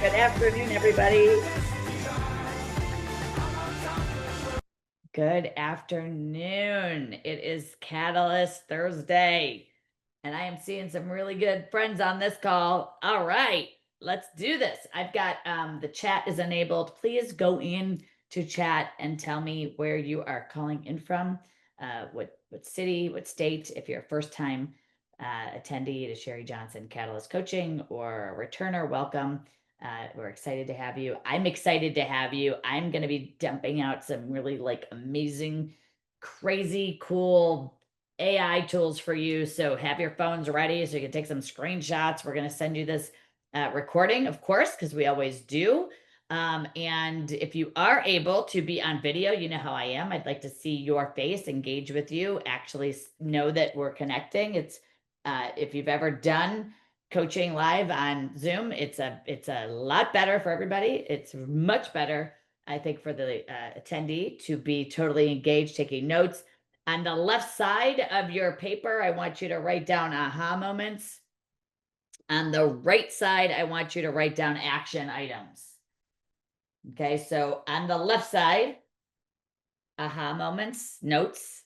Good afternoon, everybody. Good afternoon. It is Catalyst Thursday, and I am seeing some really good friends on this call. All right, let's do this. I've got the chat is enabled. Please go in to chat and tell me where you are calling in from, what city, what state. If you're a first time attendee to Sherri Johnson Catalyst Coaching or a returner, welcome. We're excited to have you. I'm excited to have you. I'm going to be dumping out some really amazing, crazy, cool AI tools for you. So have your phones ready so you can take some screenshots. We're going to send you this recording, of course, because we always do. And if you are able to be on video, you know how I am. I'd like to see your face, engage with you, actually know that we're connecting. It's if you've ever done coaching live on Zoom, it's a lot better for everybody. It's much better, I think, for the attendee to be totally engaged, taking notes. On the left side of your paper, I want you to write down aha moments. On the right side, I want you to write down action items. Okay, so on the left side, aha moments, notes.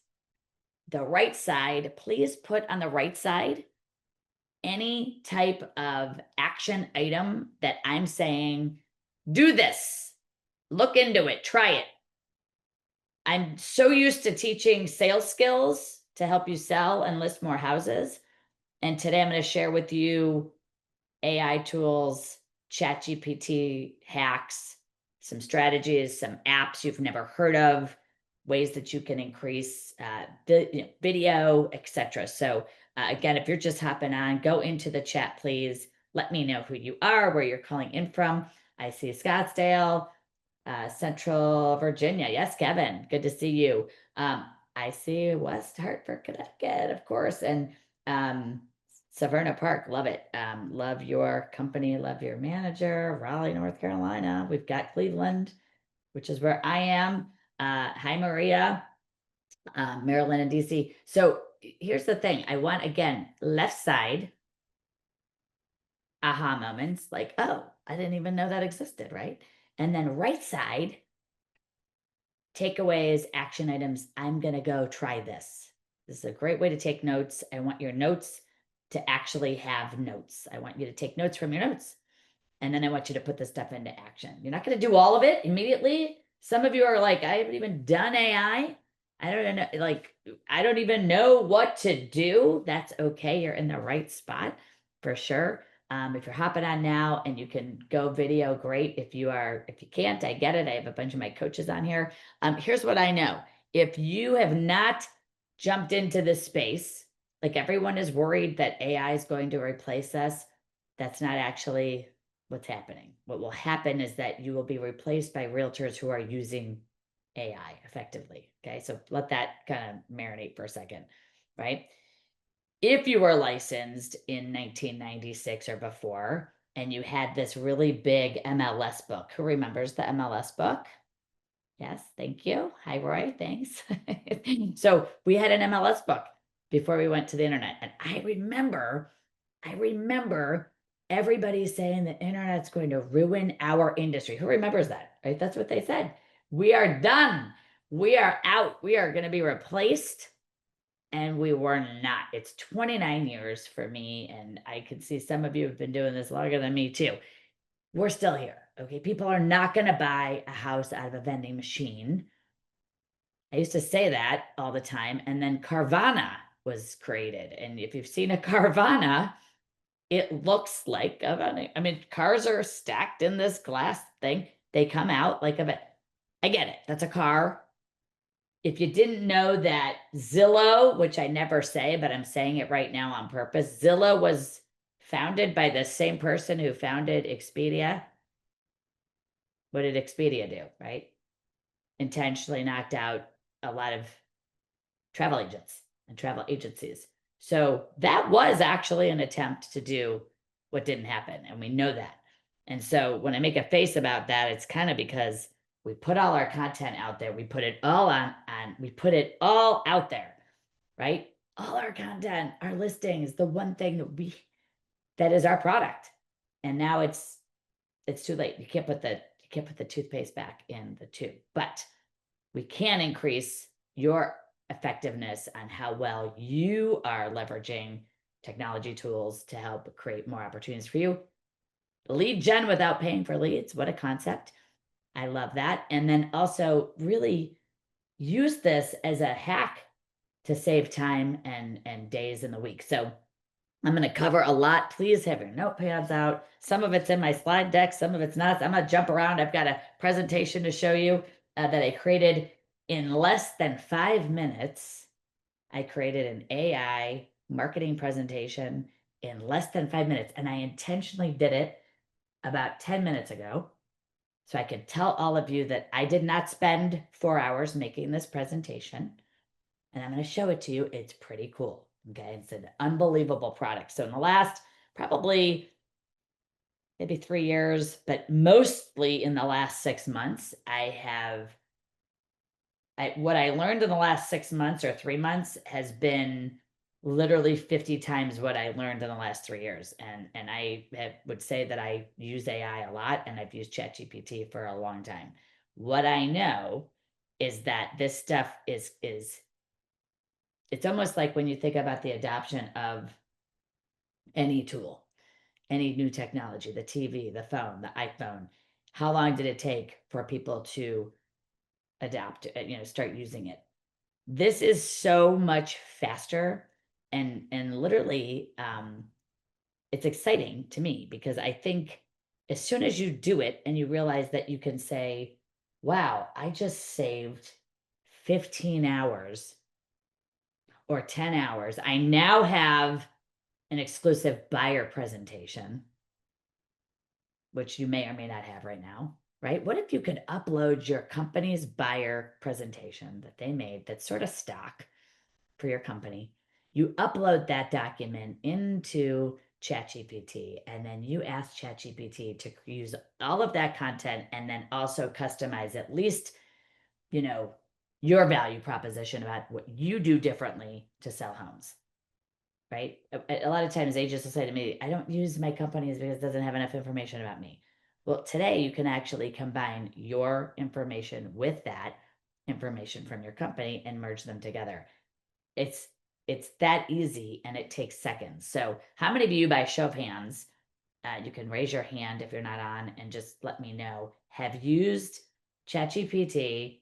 The right side, please put on the right side any type of action item that I'm saying, do this, look into it, try it. I'm so used to teaching sales skills to help you sell and list more houses. And today I'm going to share with you AI tools, ChatGPT hacks, some strategies, some apps you've never heard of, ways that you can increase video, etc. So again, if you're just hopping on, go into the chat, please. Let me know who you are, where you're calling in from. I see Scottsdale, Central Virginia. Yes, Kevin, good to see you. I see West Hartford, Connecticut, of course, and Severna Park, love it. Love your company, love your manager. Raleigh, North Carolina. We've got Cleveland, which is where I am. Hi, Maria, Maryland and DC. So here's the thing. I want, again, left side, aha moments, like, oh, I didn't even know that existed, right? And then right side, takeaways, action items. I'm going to go try this. This is a great way to take notes. I want your notes to actually have notes. I want you to take notes from your notes. And then I want you to put this stuff into action. You're not going to do all of it immediately. Some of you are like, I haven't even done AI. I don't know, I don't even know what to do. That's okay. You're in the right spot for sure. If you're hopping on now and you can go video, great. If you can't, I get it. I have a bunch of my coaches on here. Here's what I know. If you have not jumped into this space, like everyone is worried that AI is going to replace us, that's not actually what's happening. What will happen is that you will be replaced by realtors who are using AI effectively. Okay, so let that kind of marinate for a second, right? If you were licensed in 1996 or before, and you had this really big MLS book, who remembers the MLS book? Yes, thank you. Hi, Roy, thanks. So we had an MLS book before we went to the internet. And I remember everybody saying the internet's going to ruin our industry. Who remembers that, right? That's what they said. We are done. We are out. We are going to be replaced. And we were not. It's 29 years for me. And I can see some of you have been doing this longer than me too. We're still here. Okay. People are not going to buy a house out of a vending machine. I used to say that all the time. And then Carvana was created. And if you've seen a Carvana, it looks like I mean, cars are stacked in this glass thing. They come out like I get it. That's a car. If you didn't know that Zillow, which I never say, but I'm saying it right now on purpose, Zillow was founded by the same person who founded Expedia. What did Expedia do, right? Intentionally knocked out a lot of travel agents and travel agencies. So that was actually an attempt to do what didn't happen. And we know that. And so when I make a face about that, it's kind of because we put all our content out there. We put it all we put it all out there, right? All our content, our listings, the one thing that is our product. And now it's it's too late. You can't put the toothpaste back in the tube, but we can increase your effectiveness on how well you are leveraging technology tools to help create more opportunities for you. Lead gen without paying for leads. What a concept. I love that. And then also really use this as a hack to save time and days in the week. So I'm going to cover a lot. Please have your notepads out. Some of it's in my slide deck, some of it's not. I'm going to jump around. I've got a presentation to show you that I created in less than 5 minutes. I created an AI marketing presentation in less than 5 minutes, and I intentionally did it about 10 minutes ago. So I could tell all of you that I did not spend 4 hours making this presentation. And I'm going to show it to you. It's pretty cool. Okay. It's an unbelievable product. So in the last probably maybe 3 years, but mostly in the last 6 months, what I learned in the last 6 months or 3 months has been literally 50 times what I learned in the last 3 years. And I would say that I use AI a lot, and I've used ChatGPT for a long time. What I know is that this stuff is it's almost like when you think about the adoption of any tool, any new technology, the TV, the phone, the iPhone, how long did it take for people to adapt, start using it? This is so much faster and literally it's exciting to me, because I think as soon as you do it and you realize that you can say, wow, I just saved 15 hours or 10 hours. I now have an exclusive buyer presentation, which you may or may not have right now, right? What if you could upload your company's buyer presentation that they made that's sort of stock for your company? You upload that document into ChatGPT, and then you ask ChatGPT to use all of that content and then also customize at least, your value proposition about what you do differently to sell homes, right? A lot of times agents will say to me, I don't use my companies because it doesn't have enough information about me. Well, today you can actually combine your information with that information from your company and merge them together. It's that easy, and it takes seconds. So how many of you, by show of hands, you can raise your hand if you're not on and just let me know, have used ChatGPT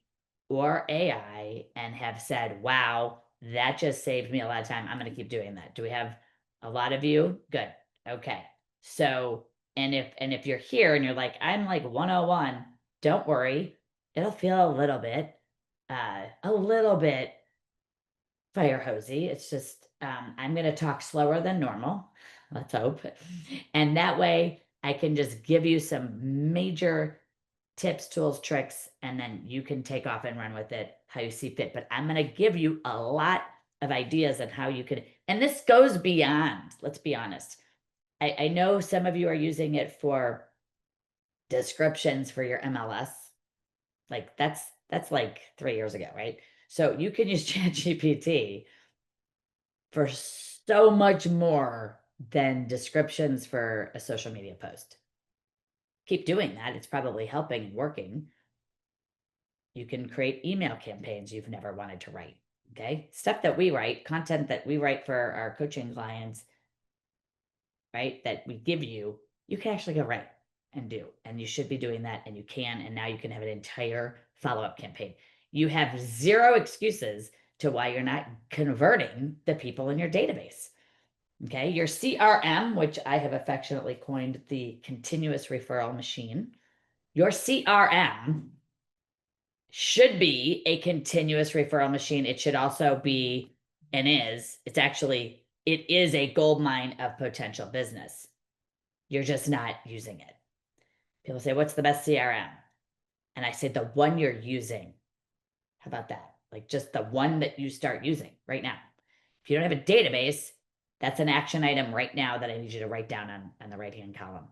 or AI and have said, wow, that just saved me a lot of time. I'm going to keep doing that. Do we have a lot of you? Good. Okay. So, and if you're here and you're like, I'm like 101, don't worry. It'll feel a little bit fire hosey. It's just, I'm going to talk slower than normal. Let's hope. And that way I can just give you some major tips, tools, tricks, and then you can take off and run with it how you see fit. But I'm going to give you a lot of ideas on how you could, and this goes beyond, let's be honest. I know some of you are using it for descriptions for your MLS. Like that's like 3 years ago, right? So you can use ChatGPT for so much more than descriptions for a social media post. Keep doing that. It's probably helping and working. You can create email campaigns you've never wanted to write. Okay. Stuff that we write, content that we write for our coaching clients, right? That we give you, you can actually go write and do. And you should be doing that, and you can. And now you can have an entire follow-up campaign. You have zero excuses to why you're not converting the people in your database. Okay. Your CRM, which I have affectionately coined the continuous referral machine, your CRM should be a continuous referral machine. It should also be, and is, it is a gold mine of potential business. You're just not using it. People say, what's the best CRM? And I say, the one you're using. How about that? Like just the one that you start using right now. If you don't have a database, that's an action item right now that I need you to write down on the right-hand column.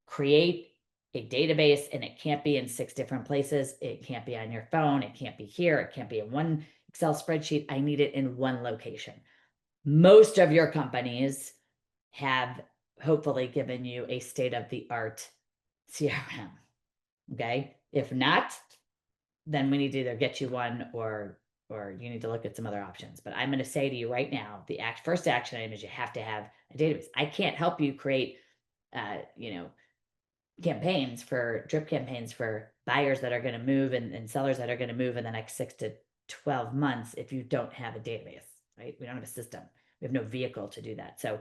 Create a database, and it can't be in 6 different places. It can't be on your phone. It can't be here. It can't be in one Excel spreadsheet. I need it in one location. Most of your companies have hopefully given you a state-of-the-art CRM. Okay. If not, then we need to either get you one or you need to look at some other options. But I'm going to say to you right now, the first action item is you have to have a database. I can't help you create, campaigns for drip campaigns for buyers that are going to move and sellers that are going to move in the next 6 to 12 months if you don't have a database, right? We don't have a system. We have no vehicle to do that. So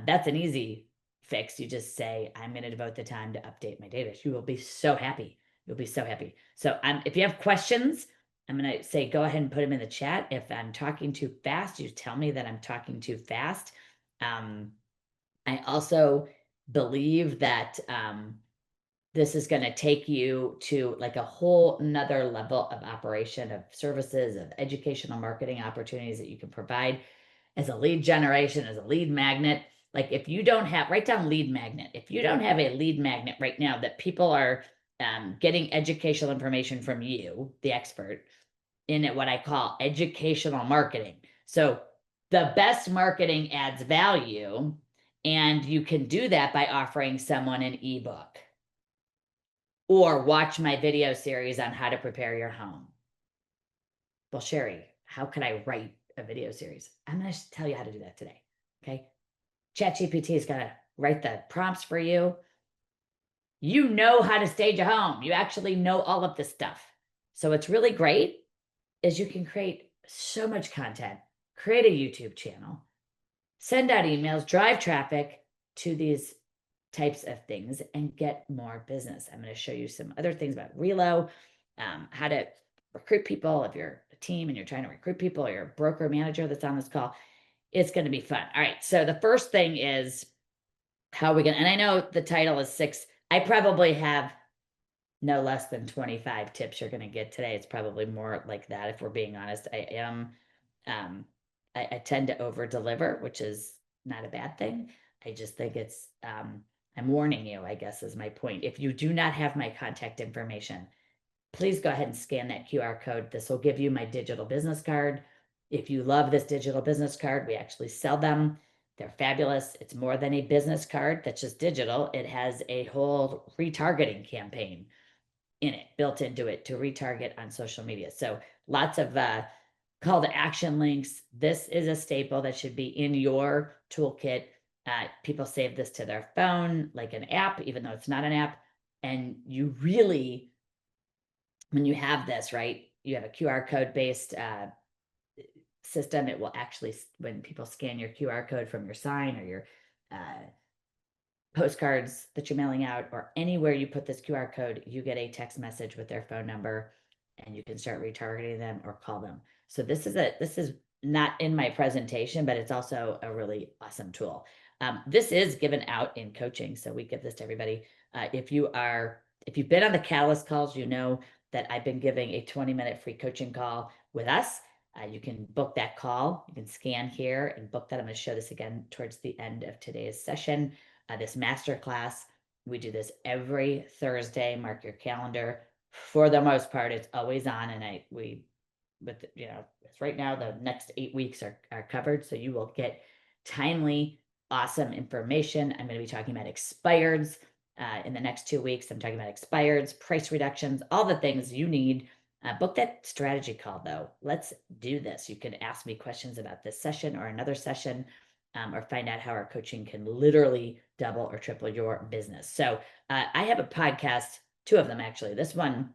that's an easy fix. You just say, I'm going to devote the time to update my database. You will be so happy. You'll be so happy. So if you have questions, I'm going to say, go ahead and put them in the chat. If I'm talking too fast, you tell me that I'm talking too fast. I also believe that this is going to take you to like a whole nother level of operation of services, of educational marketing opportunities that you can provide as a lead generation, as a lead magnet. Like if you don't have, write down lead magnet. If you don't have a lead magnet right now that people are getting educational information from you, the expert, in what I call educational marketing. So the best marketing adds value, and you can do that by offering someone an ebook or watch my video series on how to prepare your home. Well, Sherri, how can I write a video series? I'm going to tell you how to do that today. Okay. ChatGPT is going to write the prompts for you. You know how to stage a home. You actually know all of this stuff. So what's really great is you can create so much content, create a YouTube channel, send out emails, drive traffic to these types of things and get more business. I'm going to show you some other things about Relo, how to recruit people. If you're a team and you're trying to recruit people, or you're a broker manager that's on this call, it's going to be fun. All right. So the first thing is how are we going to, and I know the title is 6. I probably have no less than 25 tips you're going to get today. It's probably more like that. If we're being honest, I am, I tend to over deliver, which is not a bad thing. I just think it's, I'm warning you, I guess is my point. If you do not have my contact information, please go ahead and scan that QR code. This will give you my digital business card. If you love this digital business card, we actually sell them. They're fabulous. It's more than a business card that's just digital. It has a whole retargeting campaign in it, built into it to retarget on social media. So lots of call to action links. This is a staple that should be in your toolkit. People save this to their phone like an app, even though it's not an app. And you really, when you have this, right, you have a QR code based system. It will actually, when people scan your QR code from your sign or your postcards that you're mailing out, or anywhere you put this QR code, you get a text message with their phone number and you can start retargeting them or call them. So this is not in my presentation, but it's also a really awesome tool. This is given out in coaching. So we give this to everybody. If you've been on the Catalyst calls, you know that I've been giving a 20-minute free coaching call with us. You can book that call. You can scan here and book that. I'm going to show this again towards the end of today's session. This masterclass, we do this every Thursday. Mark your calendar. For the most part, it's always on, and it's right now, the next 8 weeks are covered, so you will get timely, awesome information. I'm going to be talking about expireds in the next 2 weeks. I'm talking about expireds, price reductions, all the things you need. Book that strategy call, though. Let's do this. You can ask me questions about this session or another session, or find out how our coaching can literally double or triple your business. So I have a podcast, 2 of them actually. This one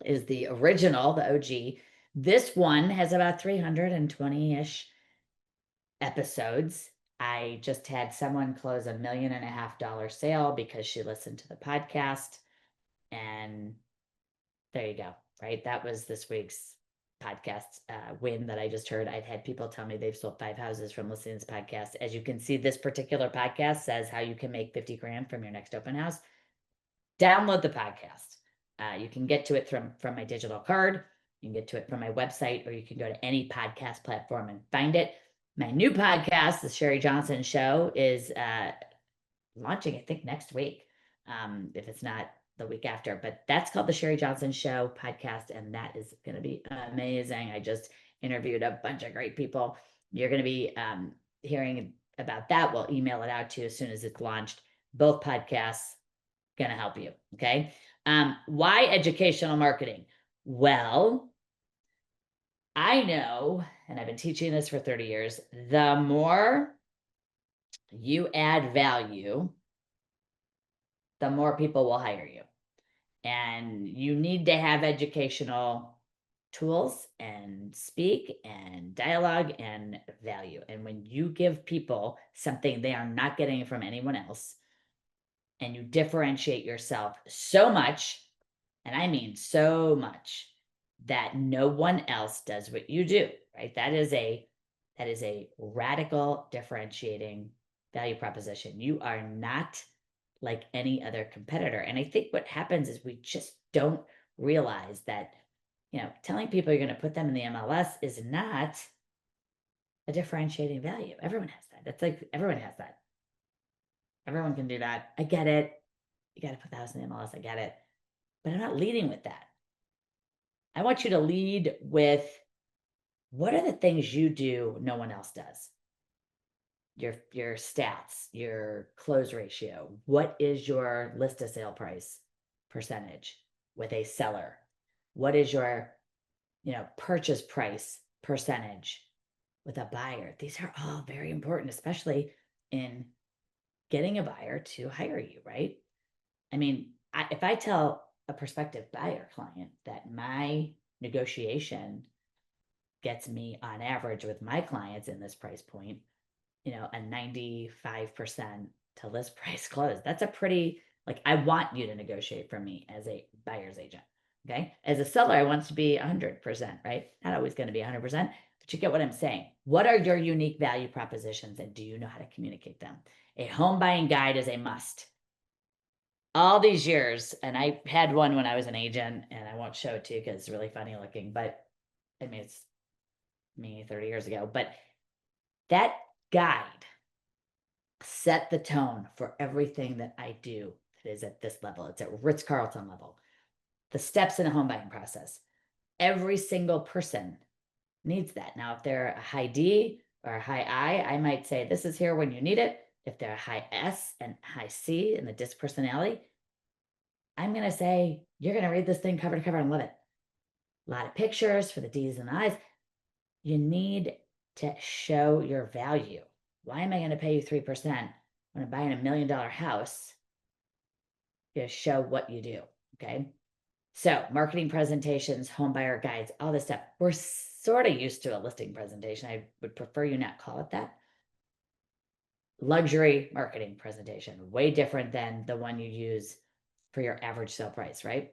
is the original, the OG. This one has about 320-ish episodes. I just had someone close $1.5 million sale because she listened to the podcast. And there you go, right? That was this week's podcast win that I just heard. I've had people tell me they've sold 5 houses from listening to this podcast. As you can see, this particular podcast says how you can make 50 grand from your next open house. Download the podcast. You can get to it from my digital card. You can get to it from my website, or you can go to any podcast platform and find it. My new podcast, The Sherri Johnson Show, is launching, I think, next week, if it's not the week after. But that's called The Sherri Johnson Show podcast, and that is going to be amazing. I just interviewed a bunch of great people. You're going to be hearing about that. We'll email it out to you as soon as it's launched. Both podcasts going to help you. Okay. Why educational marketing? Well, I know, and I've been teaching this for 30 years, the more you add value, the more people will hire you. And you need to have educational tools and speak and dialogue and value. And when you give people something they are not getting from anyone else, and you differentiate yourself so much, and I mean so much, that no one else does what you do, right? That is a radical differentiating value proposition. You are not like any other competitor. And I think what happens is we just don't realize that, telling people you're going to put them in the MLS is not a differentiating value. Everyone has that. That's like everyone has that. Everyone can do that. I get it. You got to put the house in the MLS. I get it. But I'm not leading with that. I want you to lead with, what are the things you do no one else does? Your stats, your close ratio. What is your list to sale price percentage with a seller? What is your, purchase price percentage with a buyer? These are all very important, especially in getting a buyer to hire you, right? I mean, if I tell a prospective buyer client that my negotiation gets me on average with my clients in this price point, a 95% to list price close. That's a pretty, like, I want you to negotiate for me as a buyer's agent. Okay. As a seller, I want to be 100%, right? Not always going to be 100%, but you get what I'm saying. What are your unique value propositions, and do you know how to communicate them? A home buying guide is a must. All these years, and I had one when I was an agent, and I won't show it to you because it's really funny looking, but I mean, it's me 30 years ago, but that guide set the tone for everything that I do that is at this level. It's at Ritz-Carlton level. The steps in a home buying process. Every single person needs that. Now, if they're a high D or a high I might say, this is here when you need it. If they're a high S and high C in the disc personality, I'm going to say, you're going to read this thing cover to cover and love it. A lot of pictures for the D's and the I's. You need to show your value. Why am I going to pay you 3% when I'm buying $1 million house? You show what you do. Okay. So marketing presentations, home buyer guides, all this stuff. We're sort of used to a listing presentation. I would prefer you not call it that. Luxury marketing presentation, way different than the one you use for your average sale price, right?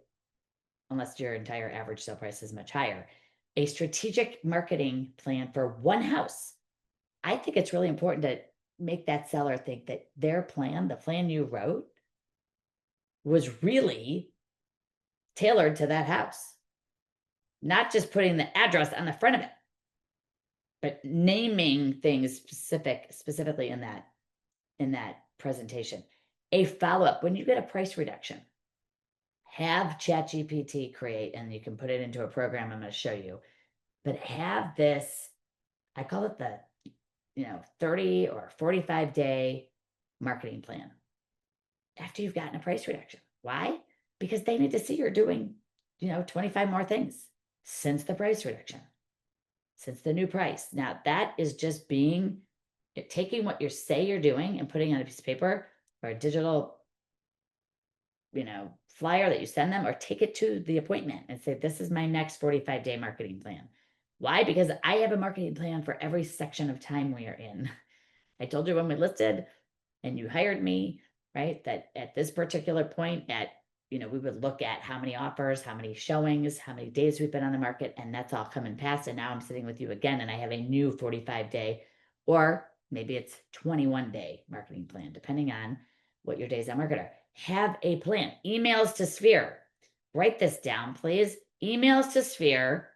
Unless your entire average sale price is much higher. A strategic marketing plan for one house. I think it's really important to make that seller think that their plan, the plan you wrote, was really tailored to that house. Not just putting the address on the front of it, but naming things specifically in that presentation. A follow-up, when you get a price reduction, have ChatGPT create, and you can put it into a program I'm going to show you, but have this, I call it the 30 or 45-day marketing plan after you've gotten a price reduction. Why? Because they need to see you're doing 25 more things since the price reduction, since the new price. Now, that is just taking what you say you're doing and putting on a piece of paper or a digital flyer that you send them, or take it to the appointment and say, this is my next 45-day marketing plan. Why? Because I have a marketing plan for every section of time we are in. I told you when we listed and you hired me, right, that at this particular point we would look at how many offers, how many showings, how many days we've been on the market, and that's all come and passed. And now I'm sitting with you again, and I have a new 45-day, or maybe it's 21-day marketing plan, depending on what your days on market are. Have a plan. Emails to Sphere. Write this down, please. Emails to Sphere.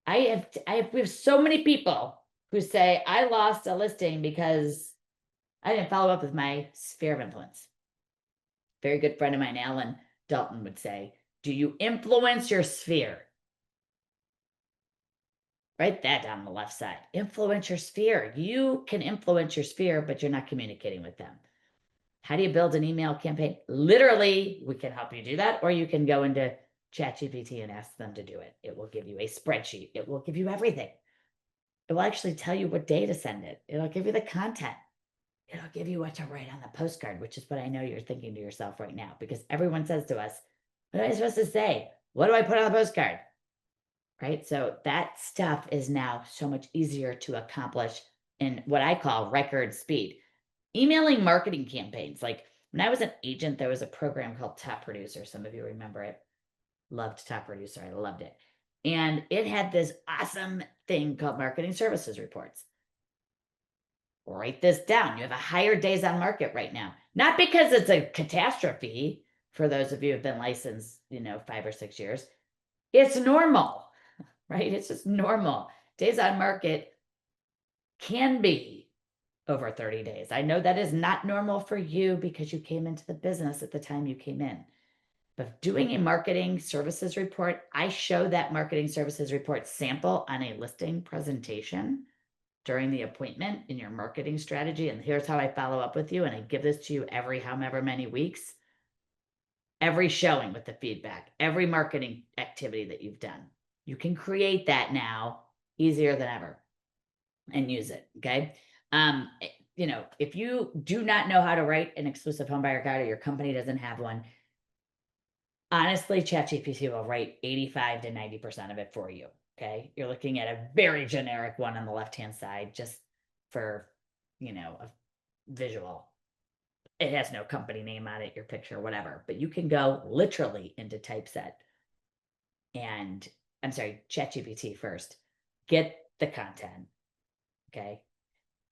We have so many people who say, I lost a listing because I didn't follow up with my sphere of influence. Very good friend of mine, Alan Dalton, would say, do you influence your sphere? Write that down on the left side. Influence your sphere. You can influence your sphere, but you're not communicating with them. How do you build an email campaign? Literally, we can help you do that, or you can go into ChatGPT and ask them to do it. It will give you a spreadsheet. It will give you everything. It will actually tell you what day to send it. It'll give you the content. It'll give you what to write on the postcard, which is what I know you're thinking to yourself right now, because everyone says to us, what am I supposed to say? What do I put on the postcard? Right? So that stuff is now so much easier to accomplish in what I call record speed. Emailing marketing campaigns. Like when I was an agent, there was a program called Top Producer. Some of you remember it. Loved Top Producer. I loved it. And it had this awesome thing called marketing services reports. Write this down. You have a higher days on market right now. Not because it's a catastrophe for those of you who have been licensed, 5 or 6 years. It's normal, right? It's just normal. Days on market can be over 30 days. I know that is not normal for you because you came into the business at the time you came in. But doing a marketing services report, I show that marketing services report sample on a listing presentation during the appointment in your marketing strategy. And here's how I follow up with you. And I give this to you every however many weeks, every showing with the feedback, every marketing activity that you've done. You can create that now easier than ever and use it. Okay. If you do not know how to write an exclusive home buyer guide, or your company doesn't have one, honestly, ChatGPT will write 85 to 90% of it for you. Okay. You're looking at a very generic one on the left-hand side, just for, a visual. It has no company name on it, your picture, whatever, but you can go literally into typeset and ChatGPT first, get the content. Okay.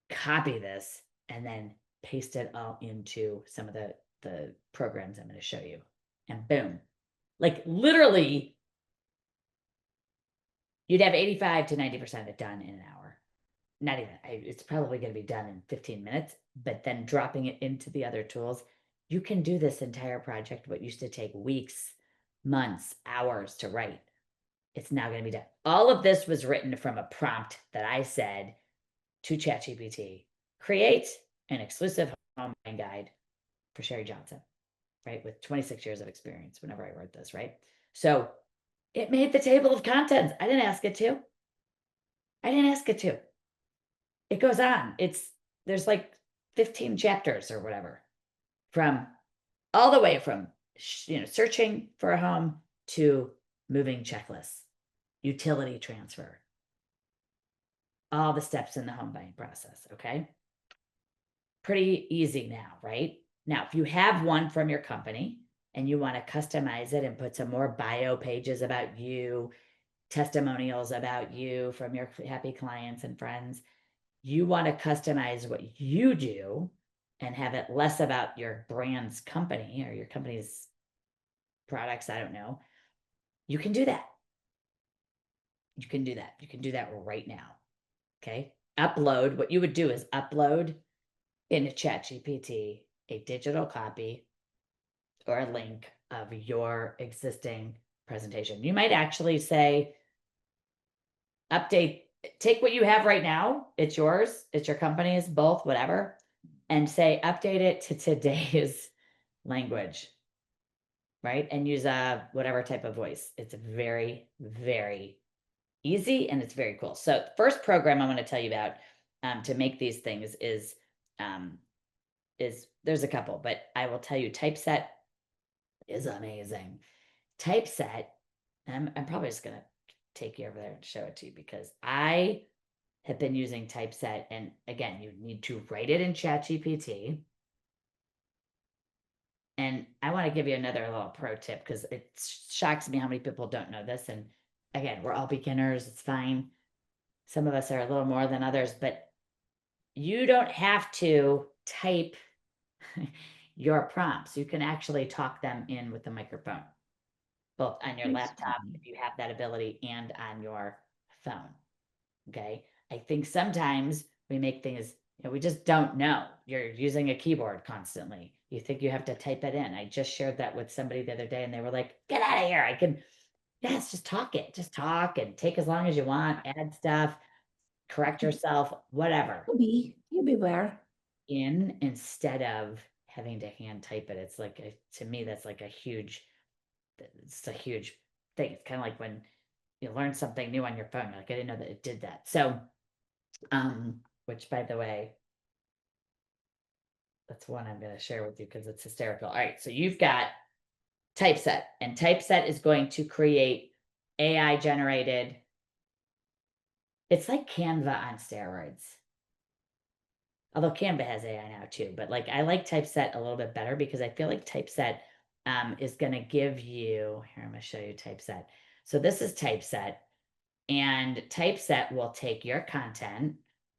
Copy this and then paste it all into some of the programs I'm going to show you. And boom, like literally, you'd have 85 to 90% of it done in an hour. Not even, it's probably going to be done in 15 minutes, but then dropping it into the other tools, you can do this entire project, what used to take weeks, months, hours to write. It's now going to be done. All of this was written from a prompt that I said to ChatGPT, create an exclusive home buying guide for Sherri Johnson, right? With 26 years of experience whenever I wrote this, right? So it made the table of contents. I didn't ask it to. It goes on. There's like 15 chapters or whatever, from all the way from, searching for a home to moving checklists, utility transfer, all the steps in the home buying process. Okay. Pretty easy now, right? Now, if you have one from your company and you want to customize it and put some more bio pages about you, testimonials about you from your happy clients and friends, you want to customize what you do and have it less about your brand's company or your company's products. I don't know. You can do that. You can do that right now. Okay. Upload. What you would do is upload into ChatGPT a digital copy or a link of your existing presentation. You might actually say, take what you have right now. It's yours. It's your company's, both, whatever. And say, update it to today's language, right? And use whatever type of voice. It's very, very easy and it's very cool. So the first program I want to tell you about to make these things is there's a couple, but I will tell you Typeset is amazing. Typeset, and I'm probably just going to take you over there and show it to you because I have been using Typeset. And again, you need to write it in ChatGPT. And I want to give you another little pro tip because it shocks me how many people don't know this. And again, we're all beginners. It's fine. Some of us are a little more than others, but you don't have to type your prompts. You can actually talk them in with the microphone, both on your laptop, if you have that ability, and on your phone. Okay. I think sometimes we make things, we just don't know. You're using a keyboard constantly. You think you have to type it in. I just shared that with somebody the other day and they were like, get out of here. Yes, just talk it. Just talk and take as long as you want, add stuff, correct yourself, whatever. You'll be where? Instead of having to hand type it. It's like, to me, that's like it's a huge thing. It's kind of like when you learn something new on your phone, like I didn't know that it did that. So, which by the way, that's one I'm going to share with you because it's hysterical. All right. So you've got typeset, and typeset is going to create AI generated. It's like Canva on steroids. Although Canva has AI now too, but like I like typeset a little bit better because I feel like typeset is going to give you, here, I'm going to show you typeset. So this is typeset, and typeset will take your content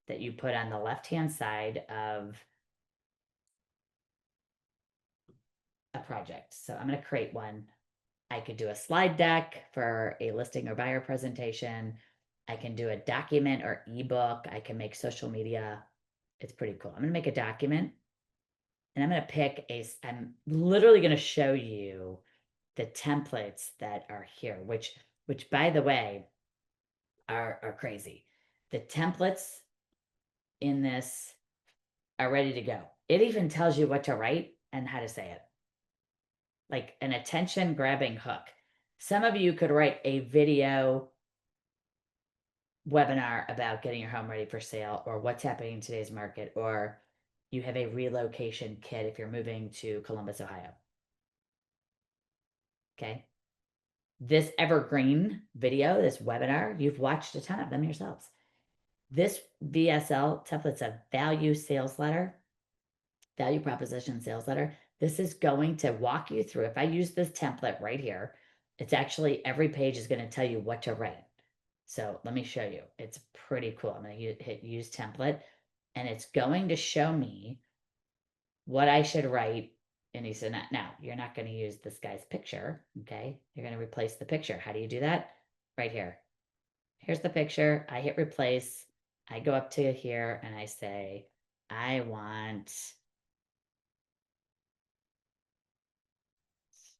that you put on the left-hand side of a project. So I'm going to create one. I could do a slide deck for a listing or buyer presentation. I can do a document or ebook. I can make social media. It's pretty cool. I'm going to make a document, and I'm going to pick I'm literally going to show you the templates that are here, which by the way, are crazy. The templates in this are ready to go. It even tells you what to write and how to say it. Like an attention grabbing hook. Some of you could write a video webinar about getting your home ready for sale, or what's happening in today's market, or you have a relocation kit if you're moving to Columbus, Ohio. Okay. This evergreen video, this webinar, you've watched a ton of them yourselves. This VSL template's a value sales letter, value proposition sales letter. This is going to walk you through. If I use this template right here, it's actually every page is going to tell you what to write. So let me show you. It's pretty cool. I'm going to hit use template, and it's going to show me what I should write. And he said, now you're not going to use this guy's picture. Okay. You're going to replace the picture. How do you do that? Right here. Here's the picture. I hit replace. I go up to here and I say, I want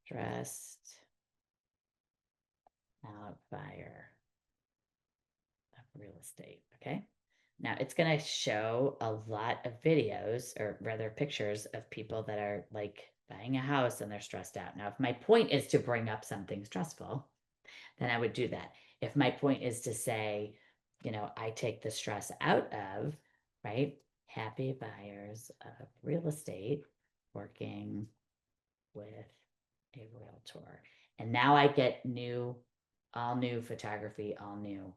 stressed out buyer of real estate. Okay. Now it's going to show a lot of videos, or rather pictures of people that are like buying a house and they're stressed out. Now, if my point is to bring up something stressful, then I would do that. If my point is to say, I take the stress out of, right? Happy buyers of real estate working with a realtor. And now I get all new photography, all new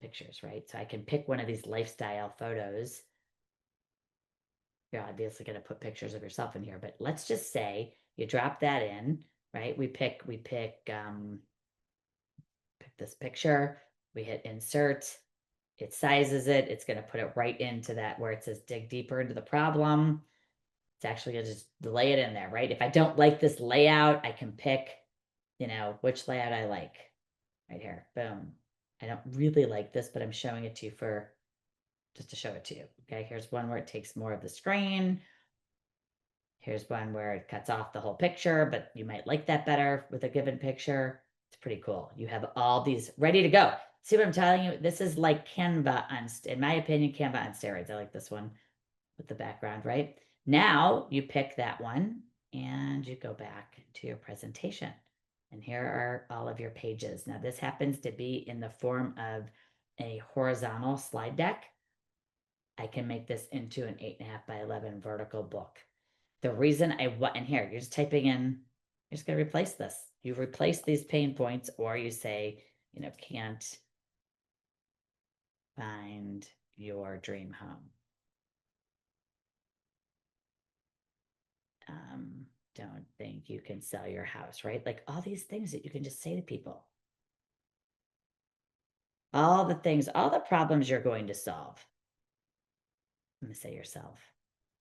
pictures, right? So I can pick one of these lifestyle photos. You're obviously going to put pictures of yourself in here, but let's just say you drop that in, right? We pick this picture, we hit insert, it sizes it, it's going to put it right into that where it says dig deeper into the problem. It's actually going to just lay it in there, right? If I don't like this layout, I can pick, which layout I like. Right here, boom. I don't really like this, but I'm showing it to you just to show it to you. Okay, here's one where it takes more of the screen. Here's one where it cuts off the whole picture, but you might like that better with a given picture. It's pretty cool. You have all these ready to go. See what I'm telling you? This is like Canva in my opinion, Canva on steroids. I like this one with the background, right? Now you pick that one and you go back to your presentation. And here are all of your pages. Now this happens to be in the form of a horizontal slide deck. I can make this into an 8.5 by 11 vertical book. The reason and here, you're just typing in, you're just going to replace this. You replace these pain points, or you say, can't find your dream home. Don't think you can sell your house, right? Like all these things that you can just say to people. All the things, all the problems you're going to solve. I'm going to say yourself.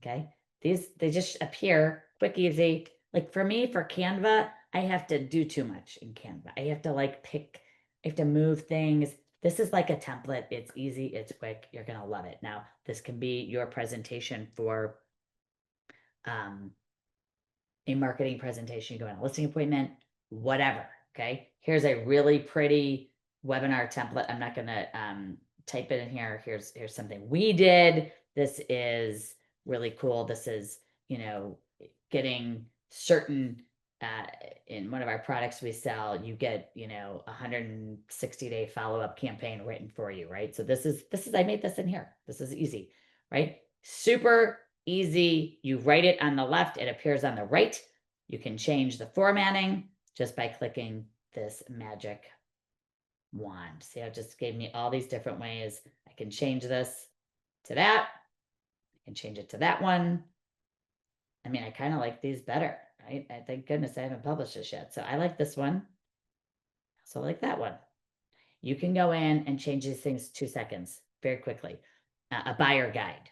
Okay. They just appear quick, easy. Like for me, for Canva, I have to do too much in Canva. I have to I have to move things. This is like a template. It's easy. It's quick. You're going to love it. Now, this can be your presentation for a marketing presentation, you go on a listing appointment, whatever. Okay. Here's a really pretty webinar template. I'm not going to type it in here. Here's something we did. This is really cool. This is, getting certain, in one of our products we sell, you get, a 160-day follow-up campaign written for you, right? So this is, I made this in here. This is easy, right? Super easy. You write it on the left, it appears on the right. You can change the formatting just by clicking this magic wand. See how it just gave me all these different ways. I can change this to that. I can change it to that one. I mean, I kind of like these better, right? Thank goodness I haven't published this yet. So I like this one. So I like that one. You can go in and change these things 2 seconds, very quickly. A buyer guide,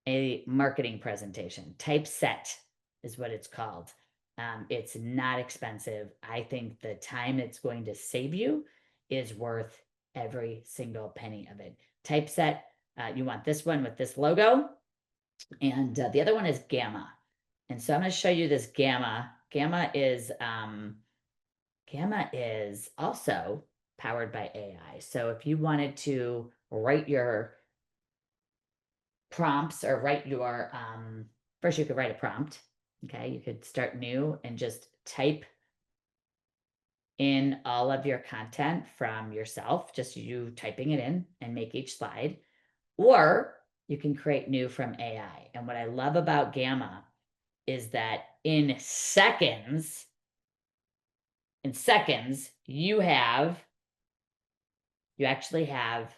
a marketing presentation, typeset is what it's called. It's not expensive. I think the time it's going to save you is worth every single penny of it. Typeset, you want this one with this logo, and the other one is Gamma. And so I'm going to show you this Gamma. Gamma is also powered by AI. So if you wanted to write your prompts or write your, first you could write a prompt. Okay, you could start new and just type in all of your content from yourself, just you typing it in and make each slide. Or you can create new from AI. And what I love about Gamma is that in seconds, you actually have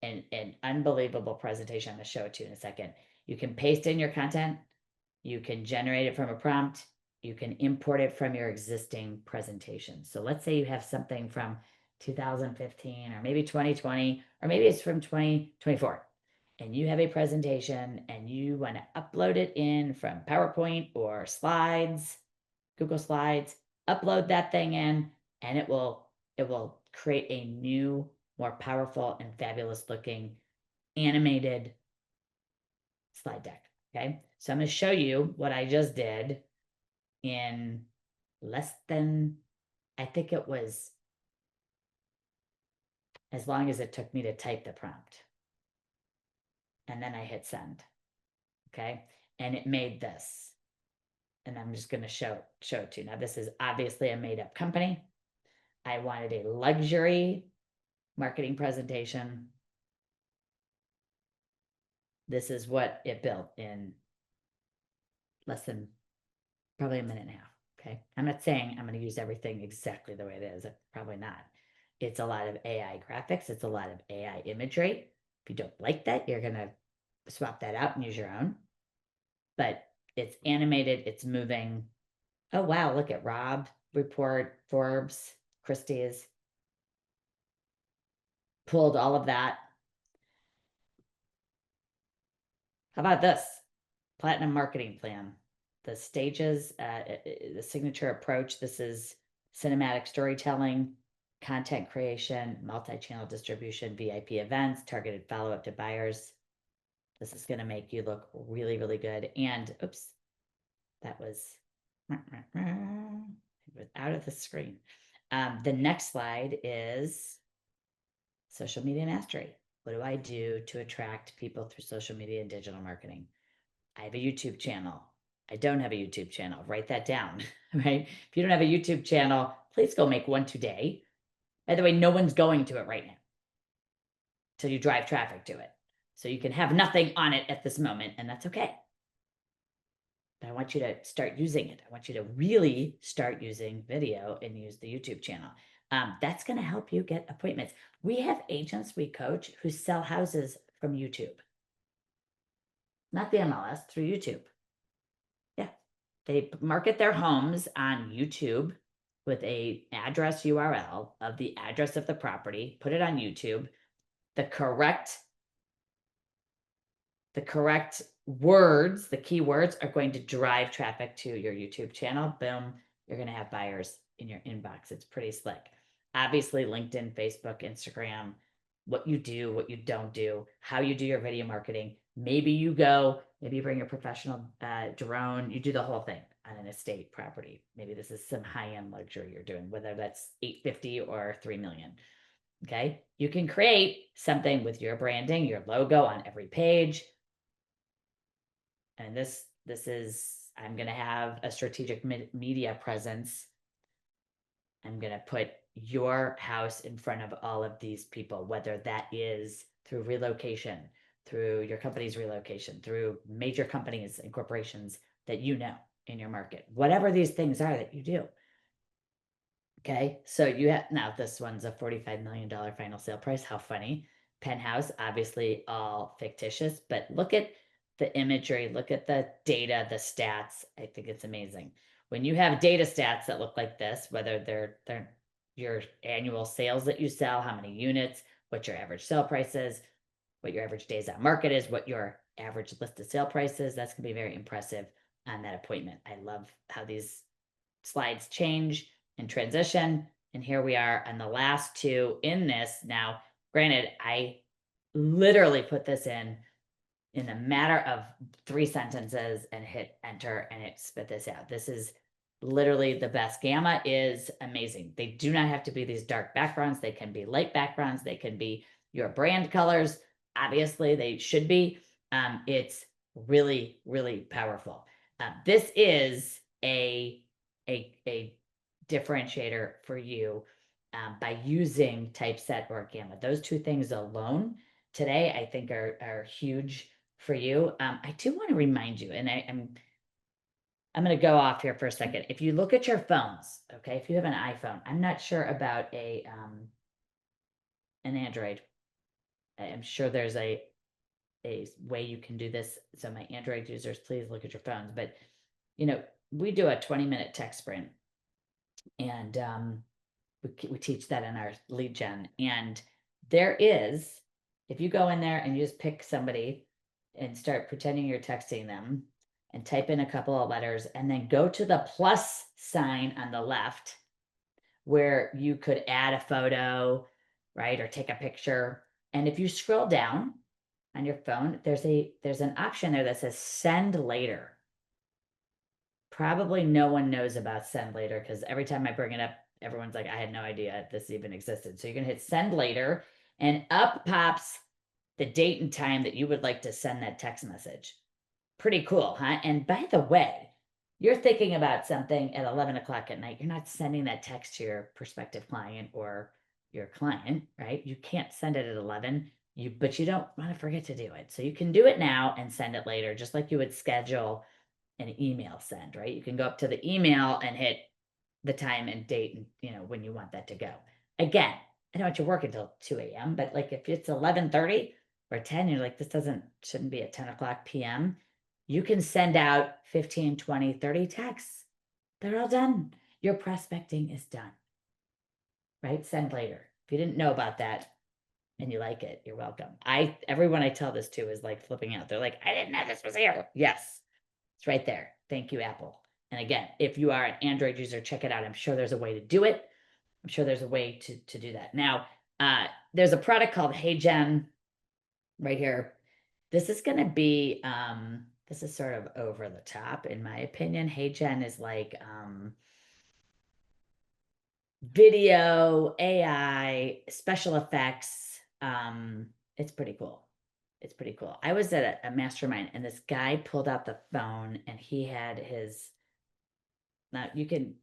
an unbelievable presentation. I'm going to show it to you in a second. You can paste in your content. You can generate it from a prompt. You can import it from your existing presentation. So let's say you have something from 2015 or maybe 2020, or maybe it's from 2024. And you have a presentation and you want to upload it in from PowerPoint or Slides, Google Slides, upload that thing in, and it will create a new, more powerful and fabulous looking animated slide deck. Okay, so I'm going to show you what I just did in less than, I think it was as long as it took me to type the prompt. And then I hit send. Okay, and it made this. And I'm just going to show it to you. Now, this is obviously a made-up company. I wanted a luxury marketing presentation. This is what it built in less than probably a minute and a half. Okay, I'm not saying I'm going to use everything exactly the way it is. Probably not. It's a lot of AI graphics. It's a lot of AI imagery. If you don't like that, you're going to swap that out and use your own. But it's animated. It's moving. Oh, wow. Look at Rob Report, Forbes, Christie's. Pulled all of that. How about this? Platinum marketing plan. The stages, the signature approach. This is cinematic storytelling, content creation, multi-channel distribution, VIP events, targeted follow-up to buyers. This is going to make you look really, really good. And oops, that was out of the screen. The next slide is social media mastery. What do I do to attract people through social media and digital marketing? I have a YouTube channel. I don't have a YouTube channel. Write that down, right? If you don't have a YouTube channel, please go make one today. By the way, no one's going to it right now until you drive traffic to it. So you can have nothing on it at this moment, and that's okay. But I want you to start using it. I want you to really start using video and use the YouTube channel. That's going to help you get appointments. We have agents we coach who sell houses from YouTube. Not the MLS, through YouTube. Yeah. They market their homes on YouTube with a address URL of the address of the property, put it on YouTube. The correct words, the keywords are going to drive traffic to your YouTube channel. Boom, you're going to have buyers in your inbox. It's pretty slick. Obviously, LinkedIn, Facebook, Instagram, what you do, what you don't do, how you do your video marketing. Maybe you bring your professional drone, you do the whole thing on an estate property. Maybe this is some high-end luxury you're doing, whether that's $850 or $3 million. Okay, you can create something with your branding, your logo on every page. And this is I'm going to have a strategic media presence. I'm going to put your house in front of all of these people, whether that is through relocation, through your company's relocation, through major companies and corporations that you know in your market, whatever these things are that you do. Okay, so you have, now this one's a $45 million final sale price. How funny. Penthouse, obviously all fictitious, but look at the imagery, look at the data, the stats. I think it's amazing. When you have data stats that look like this, whether they're your annual sales that you sell, how many units, what your average sale price is, what your average days on market is, what your average listed sale price is, that's gonna be very impressive on that appointment. I love how these slides change and transition. And here we are on the last two in this. Now, granted, I literally put this in a matter of 3 sentences and hit enter and it spit this out. This is literally the best. Gamma is amazing. They do not have to be these dark backgrounds. They can be light backgrounds. They can be your brand colors. Obviously, they should be. It's really, really powerful. This is a differentiator for you by using typeset or gamma. Those two things alone today, I think are huge for you. I do want to remind you, and I'm going to go off here for a second. If you look at your phones, okay, if you have an iPhone, I'm not sure about an Android. I'm sure there's a way you can do this. So my Android users, please look at your phones. But we do a 20-minute tech sprint, and we teach that in our lead gen. And there is, if you go in there and you just pick somebody and start pretending you're texting them and type in a couple of letters and then go to the plus sign on the left where you could add a photo, right? Or take a picture. And if you scroll down on your phone, there's an option there that says send later. Probably no one knows about send later because every time I bring it up, everyone's like, I had no idea this even existed. So you're going to hit send later and up pops the date and time that you would like to send that text message. Pretty cool, huh? And by the way, you're thinking about something at 11 o'clock at night. You're not sending that text to your prospective client or your client, right? You can't send it at 11, but you don't want to forget to do it. So you can do it now and send it later, just like you would schedule an email send, right? You can go up to the email and hit the time and date and when you want that to go. Again, I know you work until 2 a.m., but like if it's 11:30 or 10, you're like, this shouldn't be at 10 o'clock p.m. You can send out 15, 20, 30 texts. They're all done. Your prospecting is done, right? Send later. If you didn't know about that and you like it, you're welcome. Everyone I tell this to is like flipping out. They're like, I didn't know this was here. Yes, it's right there. Thank you, Apple. And again, if you are an Android user, check it out. I'm sure there's a way to do it. I'm sure there's a way to do that. Now, there's a product called HeyGen right here. This is going to be, this is sort of over the top, in my opinion. HeyGen is like video, AI, special effects. It's pretty cool. It's pretty cool. I was at a mastermind and this guy pulled out the phone and he had now you can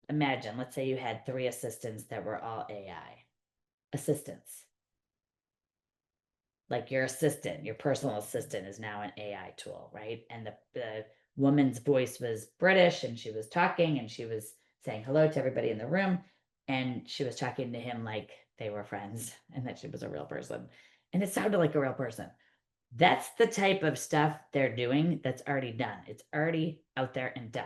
imagine, let's say you had 3 assistants that were all AI assistants. Like your assistant, your personal assistant is now an AI tool, right? And the woman's voice was British and she was talking and she was saying hello to everybody in the room. And she was talking to him like they were friends and that she was a real person. And it sounded like a real person. That's the type of stuff they're doing that's already done. It's already out there and done.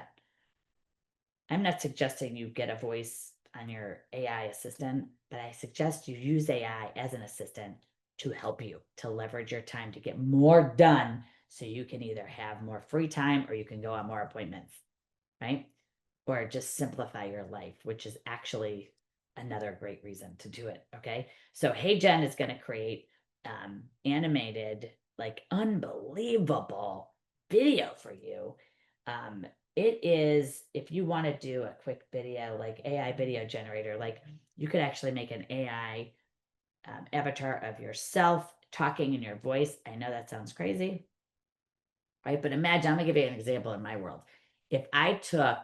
I'm not suggesting you get a voice on your AI assistant, but I suggest you use AI as an assistant to help you to leverage your time to get more done so you can either have more free time or you can go on more appointments, right? Or just simplify your life, which is actually another great reason to do it, okay? So HeyGen is going to create animated, like unbelievable video for you. It is, if you want to do a quick video, like AI video generator, like you could actually make an AI avatar of yourself talking in your voice. I know that sounds crazy, right? But imagine, I'm gonna give you an example in my world. if I took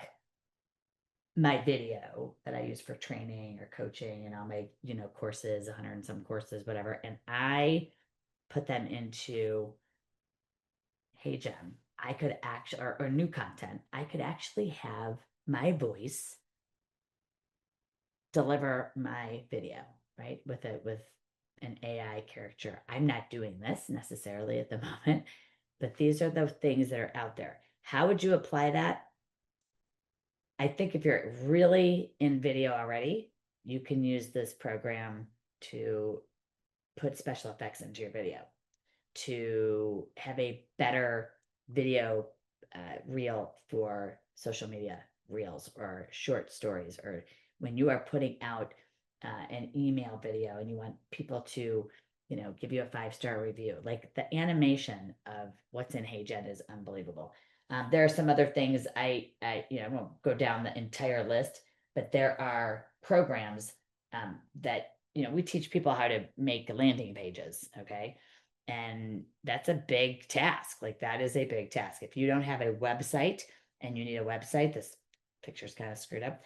my video that I use for training or coaching and all my, courses, 100 and some courses, whatever, and I put them into HeyGen, I could actually, or new content, I could actually have my voice deliver my video, right? With an AI character. I'm not doing this necessarily at the moment, but these are the things that are out there. How would you apply that? I think if you're really in video already, you can use this program to put special effects into your video, to have a better video reel for social media reels or short stories, or when you are putting out an email video and you want people to, give you a 5-star review. Like the animation of what's in HeyGen is unbelievable. There are some other things I won't go down the entire list, but there are programs that, we teach people how to make landing pages. Okay. And that's a big task. Like that is a big task. If you don't have a website and you need a website, this picture's kind of screwed up.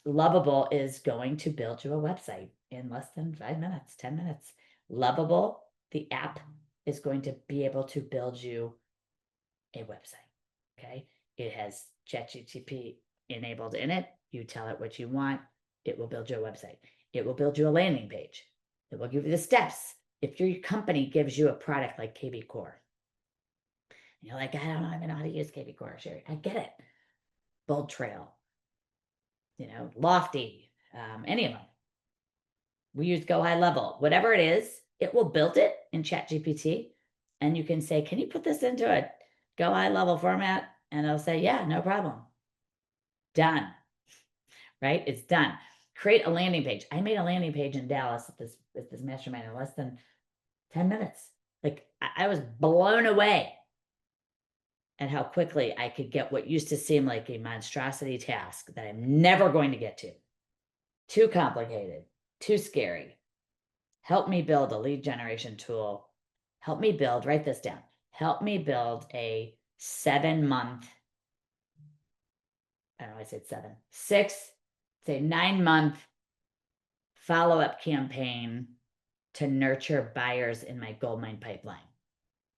Lovable is going to build you a website in less than 5 minutes, 10 minutes. Lovable, the app, is going to be able to build you a website. Okay. It has ChatGPT enabled in it. You tell it what you want. It will build you a website. It will build you a landing page. It will give you the steps. If your company gives you a product like KB Core, and you're like, I don't even know how to use KB Core, Sherri. I get it. Bold Trail, Lofty, any of them. We use Go High Level. Whatever it is, it will build it in ChatGPT. And you can say, can you put this into a Go High Level format? And it'll say, yeah, no problem. Done. Right? It's done. Create a landing page. I made a landing page in Dallas at this mastermind in less than 10 minutes. Like I was blown away at how quickly I could get what used to seem like a monstrosity task that I'm never going to get to. Too complicated, too scary. Help me build a lead generation tool. Help me build, write this down. Help me build a 7-month, I don't know, I said 7, 6, say 9-month follow-up campaign to nurture buyers in my Goldmine pipeline.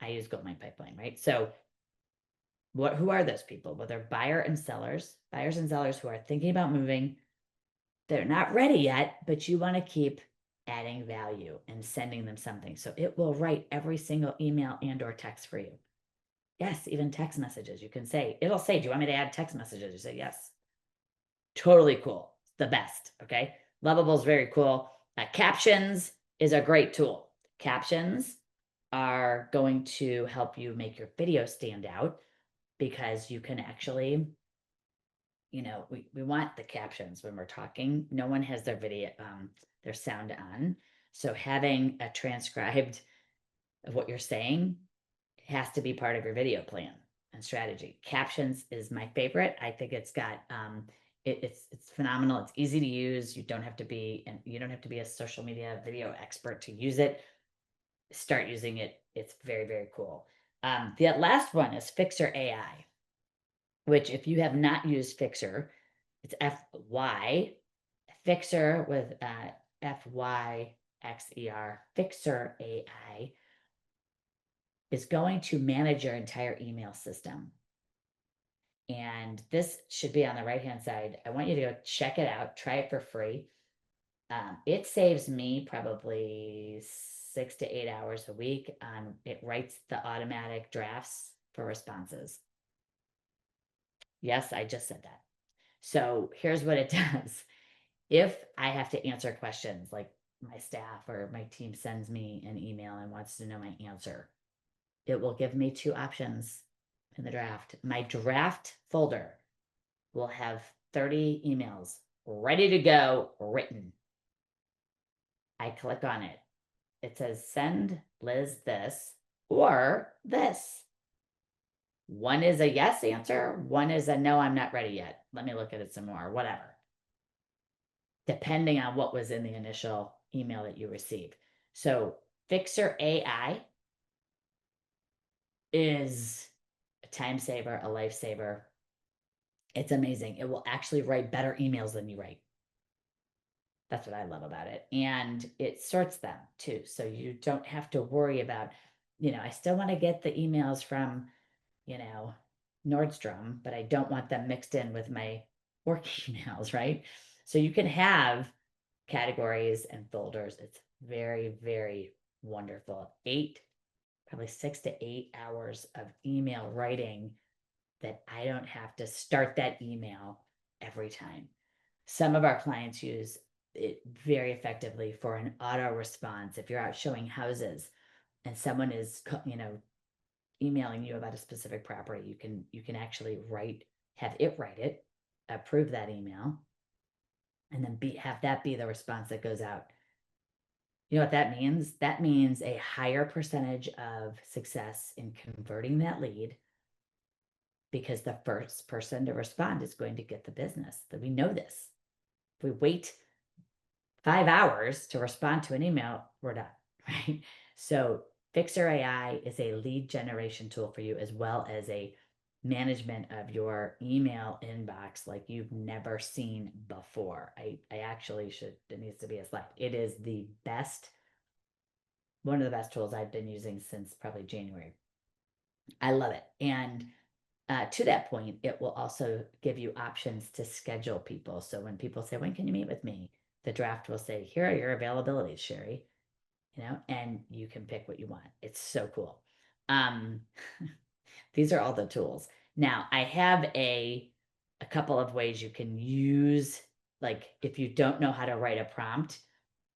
I use Goldmine pipeline, right? So who are those people? Well, they're buyers and sellers who are thinking about moving. They're not ready yet, but you want to keep adding value and sending them something. So it will write every single email and or text for you. Yes, even text messages. You can say, it'll say, do you want me to add text messages? You say, yes. Totally cool. The best. Okay. Lovable is very cool. Captions is a great tool. Captions are going to help you make your video stand out, because you can actually, we want the captions when we're talking. No one has their video, their sound on. So having a transcribed of what you're saying has to be part of your video plan and strategy. Captions is my favorite. I think it's got, it's phenomenal. It's easy to use. You don't have to be a social media video expert to use it. Start using it. It's very, very cool. The last one is Fixer AI, which if you have not used Fixer, it's FY, Fixer with FYXER, Fixer AI is going to manage your entire email system. And this should be on the right-hand side. I want you to go check it out, try it for free. It saves me probably 6 to 8 hours a week. It writes the automatic drafts for responses. Yes, I just said that. So here's what it does. If I have to answer questions, like my staff or my team sends me an email and wants to know my answer, it will give me 2 options in the draft. My draft folder will have 30 emails ready to go, written. I click on it. It says, send Liz this or this. One is a yes answer. One is a no, I'm not ready yet. Let me look at it some more, whatever. Depending on what was in the initial email that you received. So Fixer AI is a time saver, a lifesaver. It's amazing. It will actually write better emails than you write. That's what I love about it. And it sorts them too. So you don't have to worry about, I still want to get the emails from, Nordstrom, but I don't want them mixed in with my work emails, right? So you can have categories and folders. It's very, very wonderful. Probably 6 to 8 hours of email writing that I don't have to start that email every time. Some of our clients use it very effectively for an auto response. If you're out showing houses and someone is, emailing you about a specific property, you can actually have it write it, approve that email, and then have that be the response that goes out. You know what that means? That means a higher percentage of success in converting that lead, because the first person to respond is going to get the business. That we know this. If we wait 5 hours to respond to an email, we're done, right? So Fixer AI is a lead generation tool for you, as well as a management of your email inbox like you've never seen before. I actually it needs to be a slide. It is one of the best tools I've been using since probably January. I love it. And to that point, it will also give you options to schedule people. So when people say, when can you meet with me? The draft will say, here are your availabilities, Sherri, and you can pick what you want. It's so cool. These are all the tools. Now I have a couple of ways you can use, like if you don't know how to write a prompt,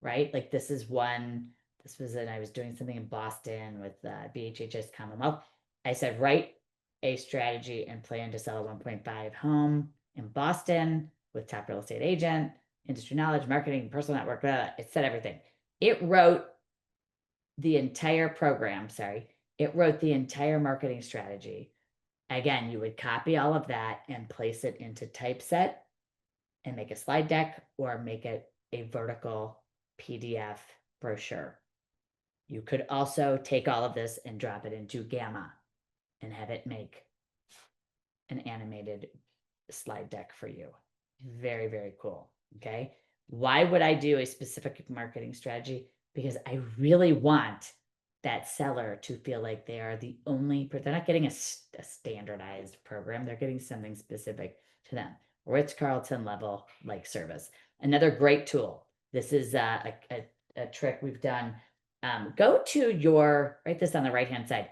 right? Like this was I was doing something in Boston with BHHS Commonwealth. I said, write a strategy and plan to sell a 1.5 home in Boston with top real estate agent, industry knowledge, marketing, personal network, it said everything. It wrote the entire program. It wrote the entire marketing strategy. Again, you would copy all of that and place it into typeset and make a slide deck or make it a vertical PDF brochure. You could also take all of this and drop it into Gamma and have it make an animated slide deck for you. Very, very cool. Okay. Why would I do a specific marketing strategy? Because I really want that seller to feel like they are they're not getting a standardized program. They're getting something specific to them. Ritz-Carlton level like service. Another great tool. This is a trick we've done. Write this on the right-hand side.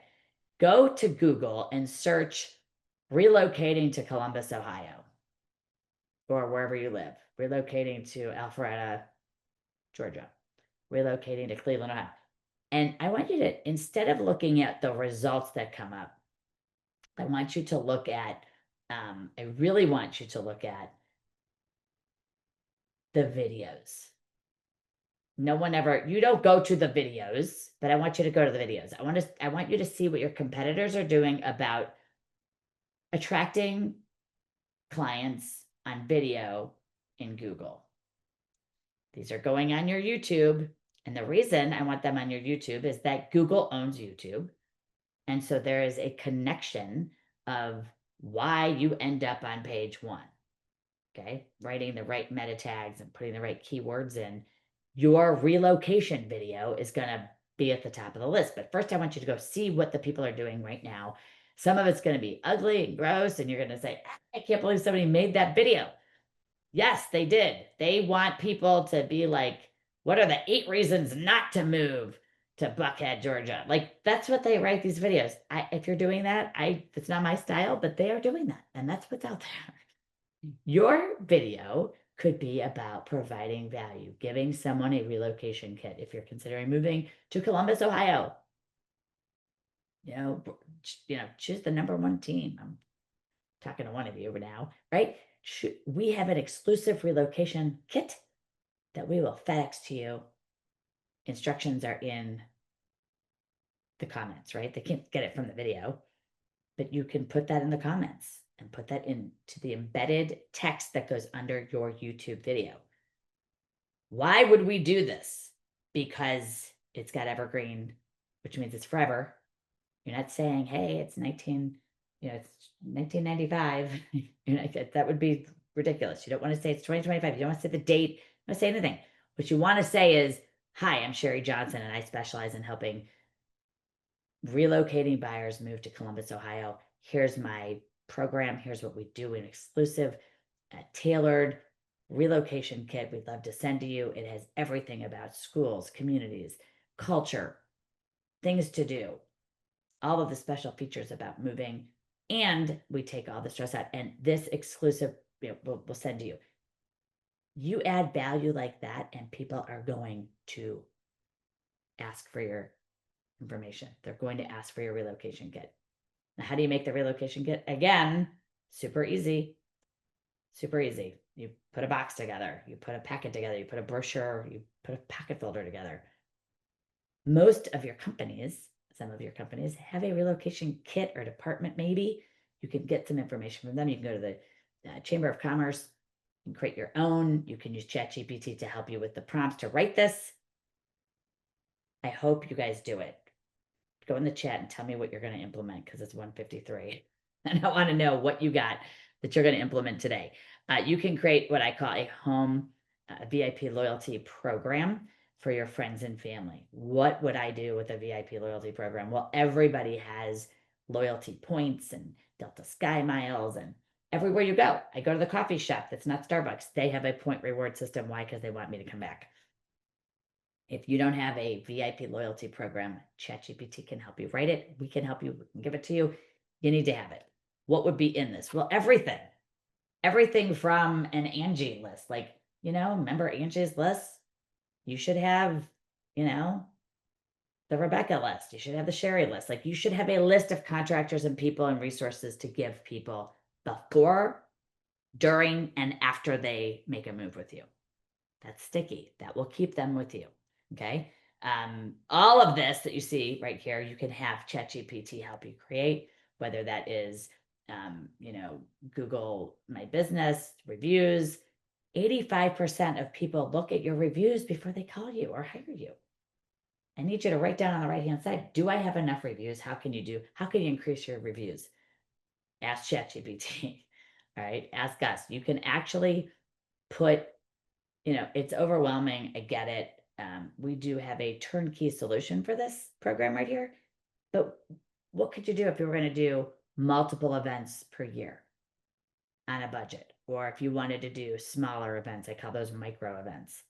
Go to Google and search relocating to Columbus, Ohio, or wherever you live, relocating to Alpharetta, Georgia, relocating to Cleveland, Ohio. And I want you to, instead of looking at the results that come up, I really want you to look at the videos. You don't go to the videos, but I want you to go to the videos. I want you to see what your competitors are doing about attracting clients on video in Google. These are going on your YouTube. And the reason I want them on your YouTube is that Google owns YouTube. And so there is a connection of why you end up on page 1. Okay. Writing the right meta tags and putting the right keywords in. Your relocation video is going to be at the top of the list. But first, I want you to go see what the people are doing right now. Some of it's going to be ugly and gross, and you're going to say, I can't believe somebody made that video. Yes, they did. They want people to be like, what are the 8 reasons not to move to Buckhead, Georgia? Like, that's what they write these videos. If you're doing that, it's not my style, but they are doing that. And that's what's out there. Your video could be about providing value, giving someone a relocation kit. If you're considering moving to Columbus, Ohio, choose the number 1 team. I'm talking to one of you now, right? We have an exclusive relocation kit that we will FedEx to you. Instructions are in the comments, right? They can't get it from the video, but you can put that in the comments and put that into the embedded text that goes under your YouTube video. Why would we do this? Because it's got evergreen, which means it's forever. You're not saying, hey, it's 19 it's 1995. That would be ridiculous. You don't want to say it's 2025. You don't want to say the date. You don't want to say anything. What you want to say is, hi, I'm Sherri Johnson, and I specialize in helping relocating buyers move to Columbus, Ohio. Here's my program. Here's what we do, an exclusive, tailored relocation kit we'd love to send to you. It has everything about schools, communities, culture, things to do, all of the special features about moving, and we take all the stress out. And this exclusive, we'll send to you. You add value like that, and people are going to ask for your information. They're going to ask for your relocation kit. Now, how do you make the relocation kit? Again, super easy. Super easy. You put a box together, you put a packet together, you put a brochure, you put a packet folder together. Most of your companies, some of your companies have a relocation kit or department, maybe. You can get some information from them. You can go to the Chamber of Commerce and create your own. You can use ChatGPT to help you with the prompts to write this. I hope you guys do it. Go in the chat and tell me what you're going to implement, because it's 1:53. And I want to know what you got that you're going to implement today. You can create what I call a home VIP loyalty program for your friends and family. What would I do with a VIP loyalty program? Well, everybody has loyalty points and Delta Sky miles, and everywhere you go. I go to the coffee shop that's not Starbucks. They have a point reward system. Why? Because they want me to come back. If you don't have a VIP loyalty program, ChatGPT can help you write it. We can help you. We can give it to you. You need to have it. What would be in this? Well, everything. Everything from an Angie list. Like, remember Angie's list? You should have, the Rebecca list. You should have the Sherri list. Like, you should have a list of contractors and people and resources to give people before, during, and after they make a move with you. That's sticky. That will keep them with you. Okay. All of this that you see right here, you can have ChatGPT help you create, whether that is, Google My Business reviews. 85% of people look at your reviews before they call you or hire you. I need you to write down on the right-hand side, do I have enough reviews? How can you increase your reviews? Ask ChatGPT. All right. Ask us. You can actually put, it's overwhelming. I get it. We do have a turnkey solution for this program right here. But what could you do if you were going to do multiple events per year on a budget? Or if you wanted to do smaller events, I call those micro events,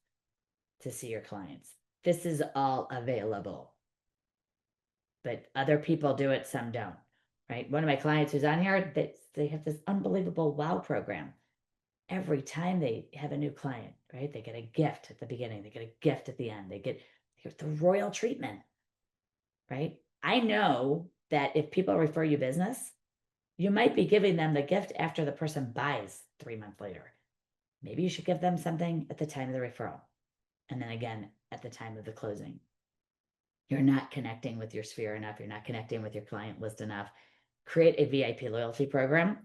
to see your clients. This is all available. But other people do it, some don't, right? One of my clients who's on here, they have this unbelievable wow program. Every time they have a new client, right? They get a gift at the beginning, they get a gift at the end, they get the royal treatment, right? I know that if people refer you business, you might be giving them the gift after the person buys 3 months later. Maybe you should give them something at the time of the referral, and then again at the time of the closing. You're not connecting with your sphere enough. You're not connecting with your client list enough. Create a VIP loyalty program.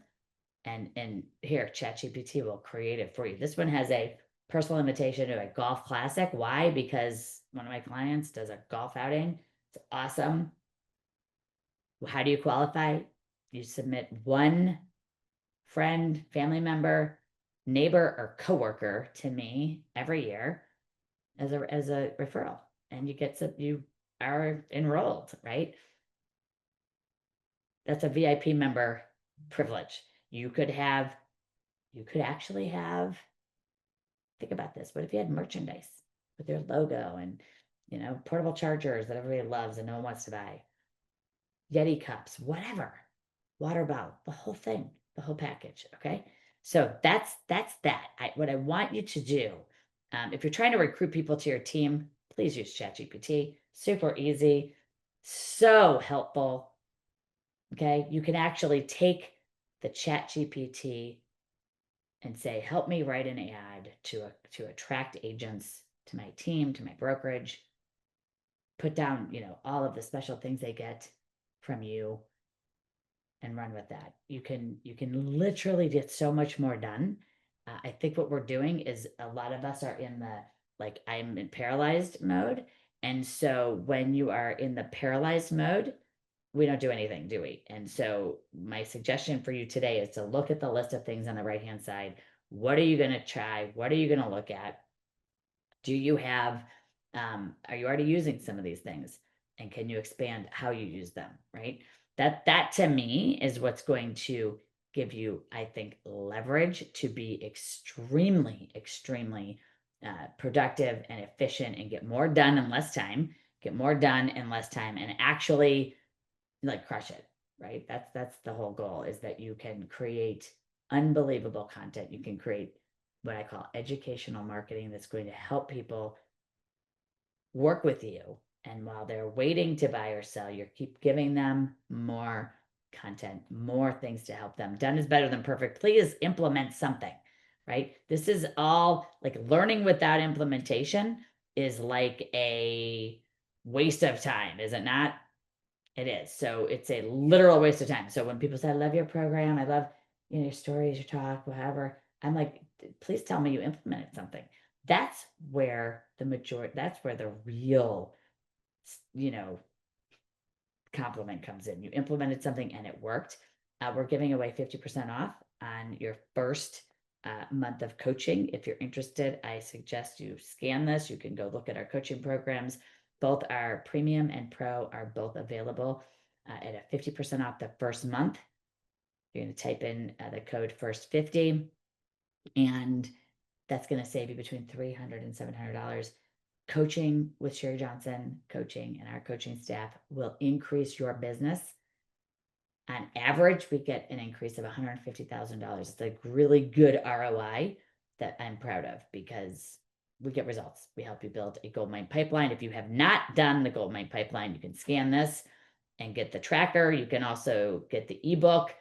And here, ChatGPT will create it for you. This one has a personal invitation to a golf classic. Why? Because one of my clients does a golf outing. It's awesome. How do you qualify? You submit one friend, family member, neighbor, or coworker to me every year as a referral, and you are enrolled, right? That's a VIP member privilege. You could actually have, think about this. What if you had merchandise with your logo and, portable chargers that everybody loves and no one wants to buy? Yeti cups, whatever, water bottle, the whole thing, the whole package. Okay. So that's that. What I want you to do, if you're trying to recruit people to your team, please use ChatGPT. Super easy, so helpful. Okay. You can actually take the ChatGPT and say, help me write an ad to attract agents to my team, to my brokerage. Put down, all of the special things they get from you and run with that. You can literally get so much more done. I think what we're doing is, a lot of us are in I'm in paralyzed mode. And so when you are in the paralyzed mode, we don't do anything, do we? And so my suggestion for you today is to look at the list of things on the right-hand side. What are you going to try? What are you going to look at? Do you have, are you already using some of these things? And can you expand how you use them, right? That to me is what's going to give you, I think, leverage to be extremely, extremely productive and efficient and get more done in less time, and actually like crush it, right? That's the whole goal, is that you can create unbelievable content. You can create what I call educational marketing that's going to help people work with you. And while they're waiting to buy or sell, you keep giving them more content, more things to help them. Done is better than perfect. Please implement something, right? This is all like learning without implementation is like a waste of time, is it not? It is. So it's a literal waste of time. So when people say, I love your program, I love, your stories, your talk, whatever, I'm like, please tell me you implemented something. That's where that's where the real, compliment comes in. You implemented something and it worked. We're giving away 50% off on your first month of coaching. If you're interested, I suggest you scan this. You can go look at our coaching programs. Both our premium and pro are both available at a 50% off the first month. You're going to type in the code FIRST50, and that's going to save you between $300 and $700. Coaching with Sherri Johnson Coaching and our coaching staff will increase your business. On average, we get an increase of $150,000. It's a really good ROI that I'm proud of, because we get results. We help you build a goldmine pipeline. If you have not done the goldmine pipeline, you can scan this and get the tracker. You can also get the ebook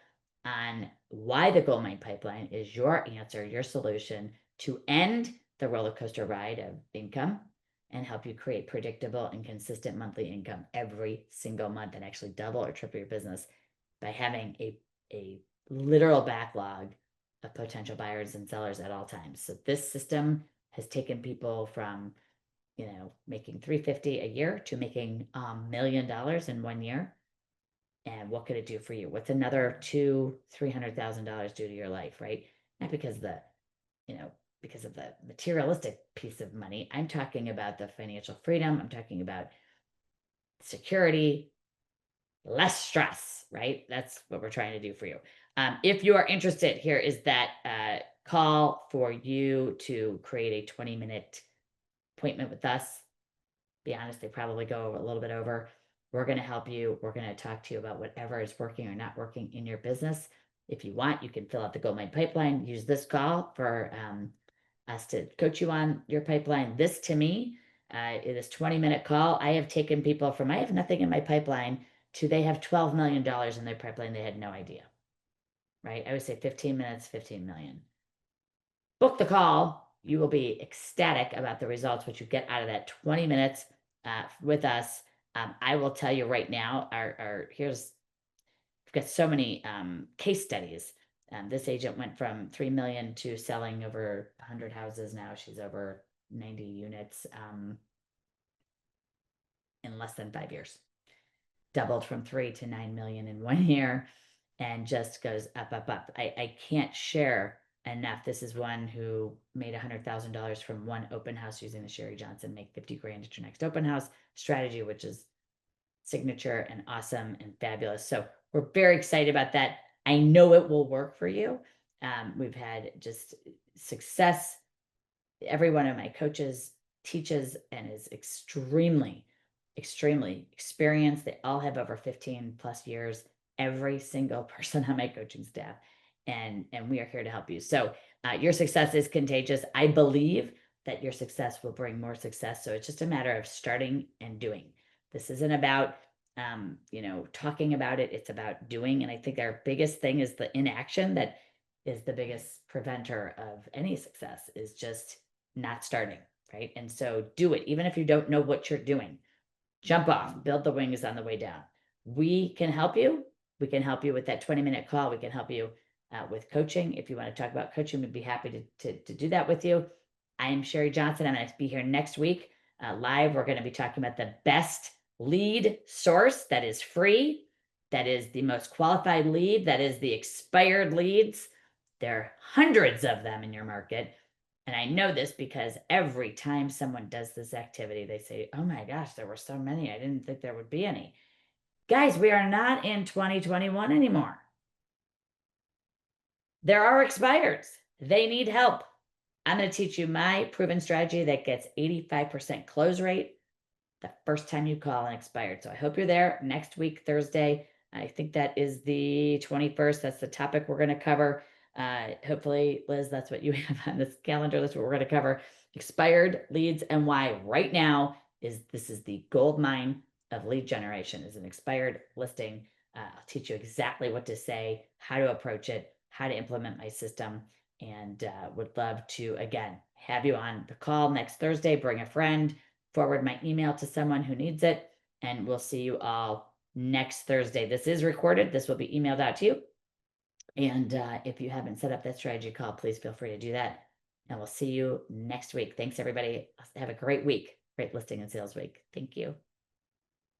on why the goldmine pipeline is your answer, your solution to end the roller coaster ride of income and help you create predictable and consistent monthly income every single month, and actually double or triple your business by having a literal backlog of potential buyers and sellers at all times. So this system has taken people from, making $350 a year to making $1 million in 1 year. And what could it do for you? What's another $200,000-$300,000 do to your life, right? Not because because of the materialistic piece of money. I'm talking about the financial freedom. I'm talking about security, less stress, right? That's what we're trying to do for you. If you are interested, here is that call for you to create a 20-minute appointment with us. Be honest, they probably go a little bit over. We're going to help you. We're going to talk to you about whatever is working or not working in your business. If you want, you can fill out the goldmine pipeline. Use this call for us to coach you on your pipeline. This, to me, this 20-minute call, I have taken people from I have nothing in my pipeline to they have $12 million in their pipeline. They had no idea, right? I would say 15 minutes, 15 million. Book the call. You will be ecstatic about the results, what you get out of that 20 minutes with us. I will tell you right now, we've got so many case studies. This agent went from 3 million to selling over 100 houses. Now she's over 90 units in less than 5 years. Doubled from 3 to 9 million in 1 year, and just goes up, up, up. I can't share enough. This is one who made $100,000 from one open house using the Sherri Johnson make 50 grand at your next open house strategy, which is signature and awesome and fabulous. So we're very excited about that. I know it will work for you. We've had just success. Every one of my coaches teaches and is extremely, extremely experienced. They all have over 15 plus years, every single person on my coaching staff. And we are here to help you. So your success is contagious. I believe that your success will bring more success. So it's just a matter of starting and doing. This isn't about, talking about it. It's about doing. And I think our biggest thing is the inaction that is the biggest preventer of any success, is just not starting, right? And so do it. Even if you don't know what you're doing, jump off, build the wings on the way down. We can help you. We can help you with that 20-minute call. We can help you with coaching. If you want to talk about coaching, we'd be happy to do that with you. I'm Sherri Johnson. I'm going to be here next week live. We're going to be talking about the best lead source that is free that is the most qualified lead, that is the expired leads. There are hundreds of them in your market. And I know this because every time someone does this activity, they say, oh my gosh, there were so many. I didn't think there would be any. Guys, we are not in 2021 anymore. There are expireds. They need help. I'm going to teach you my proven strategy that gets 85% close rate the first time you call an expired. So I hope you're there next week, Thursday. I think that is the 21st. That's the topic we're going to cover. Hopefully, Liz, that's what you have on this calendar. That's what we're going to cover. Expired leads and why right now this is the gold mine of lead generation is an expired listing. I'll teach you exactly what to say, how to approach it, how to implement my system, and would love to, again, have you on the call next Thursday. Bring a friend, forward my email to someone who needs it, and we'll see you all next Thursday. This is recorded. This will be emailed out to you. And if you haven't set up that strategy call, please feel free to do that. And we'll see you next week. Thanks, everybody. Have a great week. Great listing and sales week. Thank you.